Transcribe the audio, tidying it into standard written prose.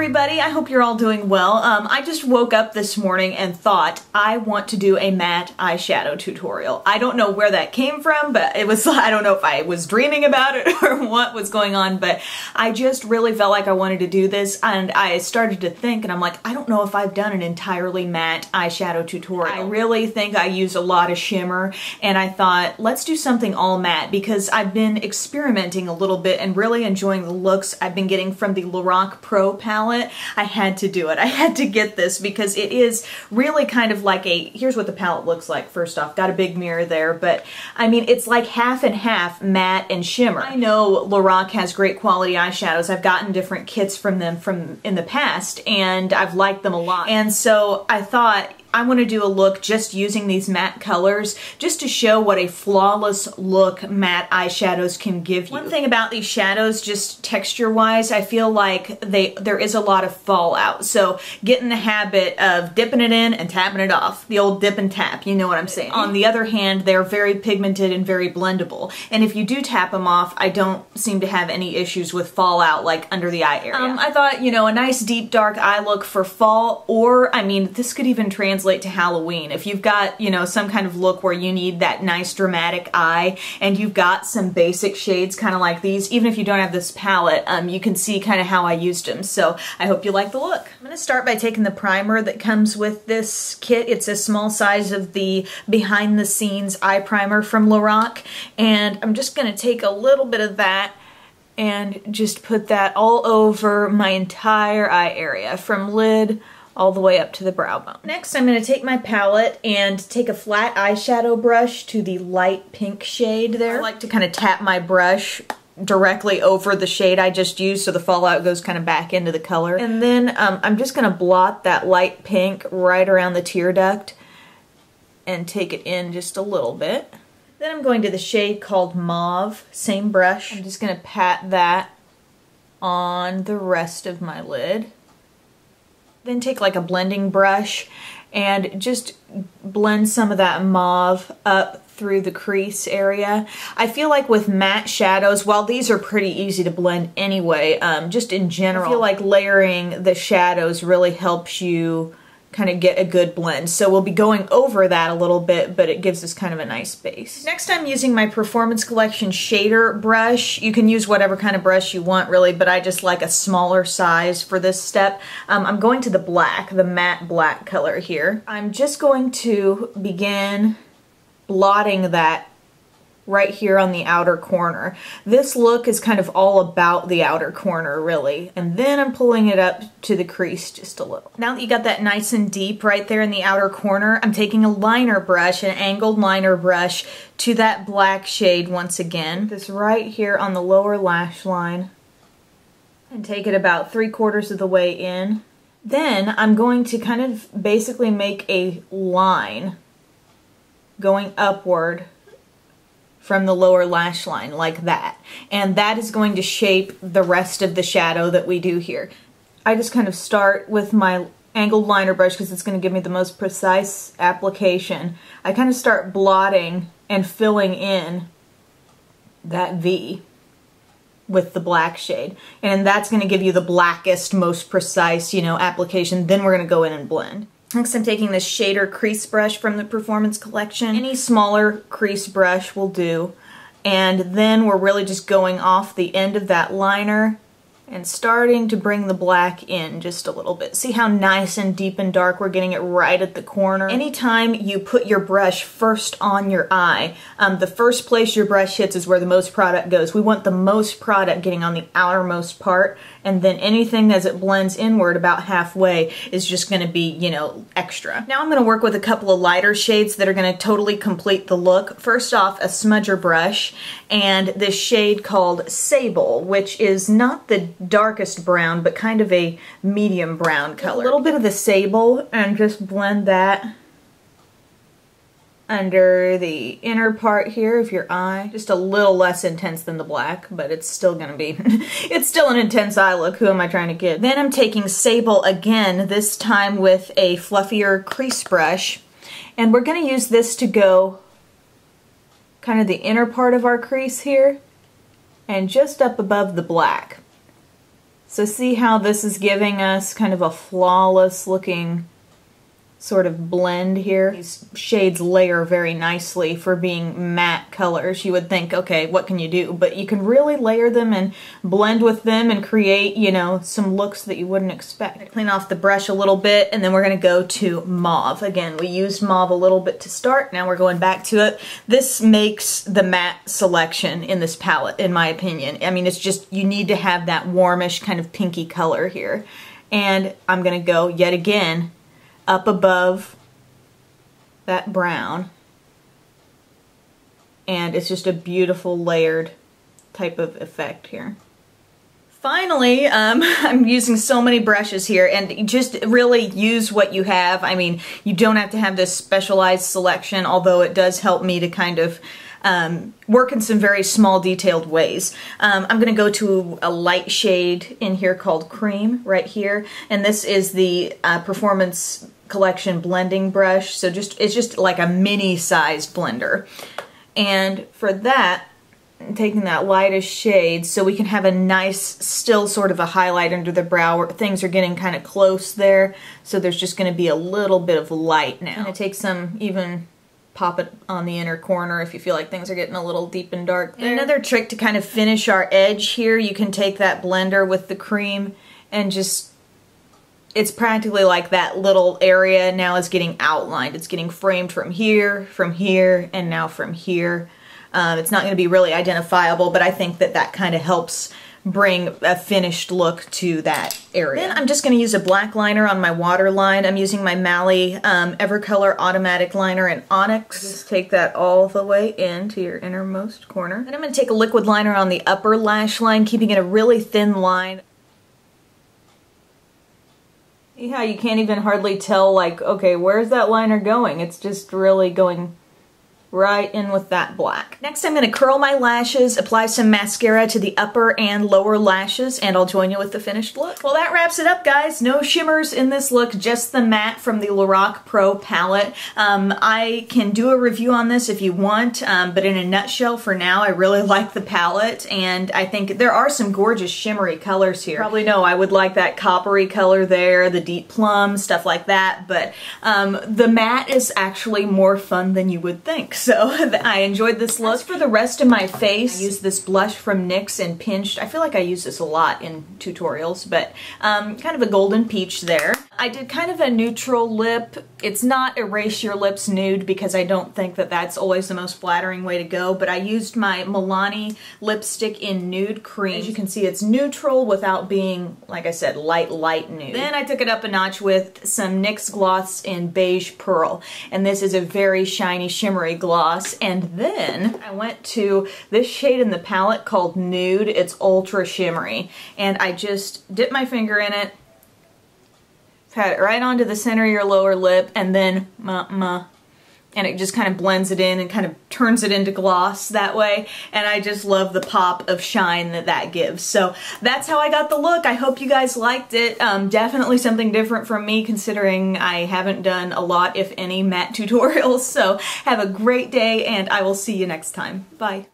everybody, I hope you're all doing well. I just woke up this morning and thought I want to do a matte eyeshadow tutorial. I don't know where that came from, but it was, I don't know if I was dreaming about it or what was going on, but I just really felt like I wanted to do this, and I started to think, and I'm like, I don't know if I've done an entirely matte eyeshadow tutorial. I really think I use a lot of shimmer, and I thought, let's do something all matte, because I've been experimenting a little bit and really enjoying the looks I've been getting from the LORAC Pro palette. I had to do it. I had to get this because it is really kind of like a, here's what the palette looks like first off. Got a big mirror there, but I mean, it's like half and half matte and shimmer. I know LORAC has great quality eyeshadows. I've gotten different kits from them in the past, and I've liked them a lot. And so I thought, I want to do a look just using these matte colors just to show what a flawless look matte eyeshadows can give you. One thing about these shadows, just texture-wise, I feel like there is a lot of fallout. So get in the habit of dipping it in and tapping it off. The old dip and tap, you know what I'm saying. On the other hand, they're very pigmented and very blendable. And if you do tap them off, I don't seem to have any issues with fallout like under the eye area. I thought, you know, a nice deep dark eye look for fall, or I mean, this could even translate to Halloween. If you've got, you know, some kind of look where you need that nice dramatic eye and you've got some basic shades kind of like these, even if you don't have this palette, you can see kind of how I used them. So I hope you like the look. I'm going to start by taking the primer that comes with this kit. It's a small size of the Behind the Scenes eye primer from LORAC, and I'm just going to take a little bit of that and just put that all over my entire eye area from lid all the way up to the brow bone. Next, I'm going to take my palette and take a flat eyeshadow brush to the light pink shade there. I like to kind of tap my brush directly over the shade I just used so the fallout goes kind of back into the color. And then I'm just going to blot that light pink right around the tear duct and take it in just a little bit. Then I'm going to the shade called Mauve, same brush. I'm just going to pat that on the rest of my lid. Then take like a blending brush and just blend some of that mauve up through the crease area. I feel like with matte shadows, while these are pretty easy to blend anyway, just in general, I feel like layering the shadows really helps you kind of get a good blend. So we'll be going over that a little bit, but it gives us kind of a nice base. Next, I'm using my Performance Collection shader brush. You can use whatever kind of brush you want really, but I just like a smaller size for this step. I'm going to the black, the matte black color here. I'm just going to begin blotting that right here on the outer corner. This look is kind of all about the outer corner, really. And then I'm pulling it up to the crease just a little. Now that you got that nice and deep right there in the outer corner, I'm taking a liner brush, an angled liner brush, to that black shade once again. This right here on the lower lash line. And take it about 3/4 of the way in. Then I'm going to kind of basically make a line going upward from the lower lash line like that. And that is going to shape the rest of the shadow that we do here. I just kind of start with my angled liner brush because it's going to give me the most precise application. I kind of start blotting and filling in that V with the black shade. And that's going to give you the blackest, most precise, you know, application. Then we're going to go in and blend. Next, I'm taking this shader crease brush from the Performance Collection. Any smaller crease brush will do. And then we're really just going off the end of that liner and starting to bring the black in just a little bit. See how nice and deep and dark we're getting it right at the corner? Anytime you put your brush first on your eye, the first place your brush hits is where the most product goes. We want the most product getting on the outermost part, and then anything as it blends inward about halfway is just going to be, you know, extra. Now I'm going to work with a couple of lighter shades that are going to totally complete the look. First off, a smudger brush, and this shade called Sable, which is not the darkest brown, but kind of a medium brown color. A little bit of the Sable, and just blend that under the inner part here of your eye. Just a little less intense than the black, but it's still gonna be, it's still an intense eye look. Who am I trying to kid? Then I'm taking Sable again, this time with a fluffier crease brush, and we're gonna use this to go kind of the inner part of our crease here, and just up above the black. So see how this is giving us kind of a flawless looking sort of blend here. These shades layer very nicely for being matte colors. You would think, okay, what can you do? But you can really layer them and blend with them and create, you know, some looks that you wouldn't expect. Clean off the brush a little bit, and then we're going to go to mauve. Again, we used mauve a little bit to start. Now we're going back to it. This makes the matte selection in this palette, in my opinion. I mean, it's just, you need to have that warmish kind of pinky color here. And I'm going to go yet again up above that brown, and it's just a beautiful layered type of effect here. Finally, I'm using so many brushes here, and just really use what you have. I mean, you don't have to have this specialized selection, although it does help me to kind of work in some very small detailed ways. I'm going to go to a light shade in here called Creme right here, and this is the Performance Collection blending brush. So it's just like a mini sized blender. And for that, I'm taking that lightest shade so we can have a nice, still sort of a highlight under the brow where things are getting kind of close there. So there's just going to be a little bit of light now. I'm going to take some, even pop it on the inner corner if you feel like things are getting a little deep and dark there. And another trick to kind of finish our edge here, you can take that blender with the cream and just, it's practically like that little area now is getting outlined. It's getting framed from here, and now from here. It's not going to be really identifiable, but I think that that kind of helps bring a finished look to that area. Then I'm just going to use a black liner on my waterline. I'm using my Mally Evercolor Automatic Liner in Onyx. Just take that all the way into your innermost corner. Then I'm going to take a liquid liner on the upper lash line, keeping it a really thin line. See how you can't even hardly tell, like, okay, where's that liner going? It's just really going right in with that black. Next, I'm going to curl my lashes, apply some mascara to the upper and lower lashes, and I'll join you with the finished look. Well, that wraps it up, guys. No shimmers in this look, just the matte from the LORAC Pro palette. I can do a review on this if you want, but in a nutshell, for now, I really like the palette, and I think there are some gorgeous shimmery colors here. You probably know I would like that coppery color there, the deep plum, stuff like that, but the matte is actually more fun than you would think. So I enjoyed this look. As for the rest of my face, I used this blush from NYX in Pinched. I feel like I use this a lot in tutorials, but kind of a golden peach there. I did kind of a neutral lip. It's not Erase Your Lips Nude because I don't think that that's always the most flattering way to go, but I used my Milani lipstick in Nude Cream. As you can see, it's neutral without being, like I said, light nude. Then I took it up a notch with some NYX gloss in Beige Pearl, and this is a very shiny, shimmery gloss. And then I went to this shade in the palette called Nude. It's ultra shimmery, and I just dipped my finger in it, pat it right onto the center of your lower lip, and then and it just kind of blends it in and kind of turns it into gloss that way, and I just love the pop of shine that that gives. So that's how I got the look. I hope you guys liked it. Definitely something different from me, considering I haven't done a lot, if any, matte tutorials. So have a great day, and I will see you next time. Bye.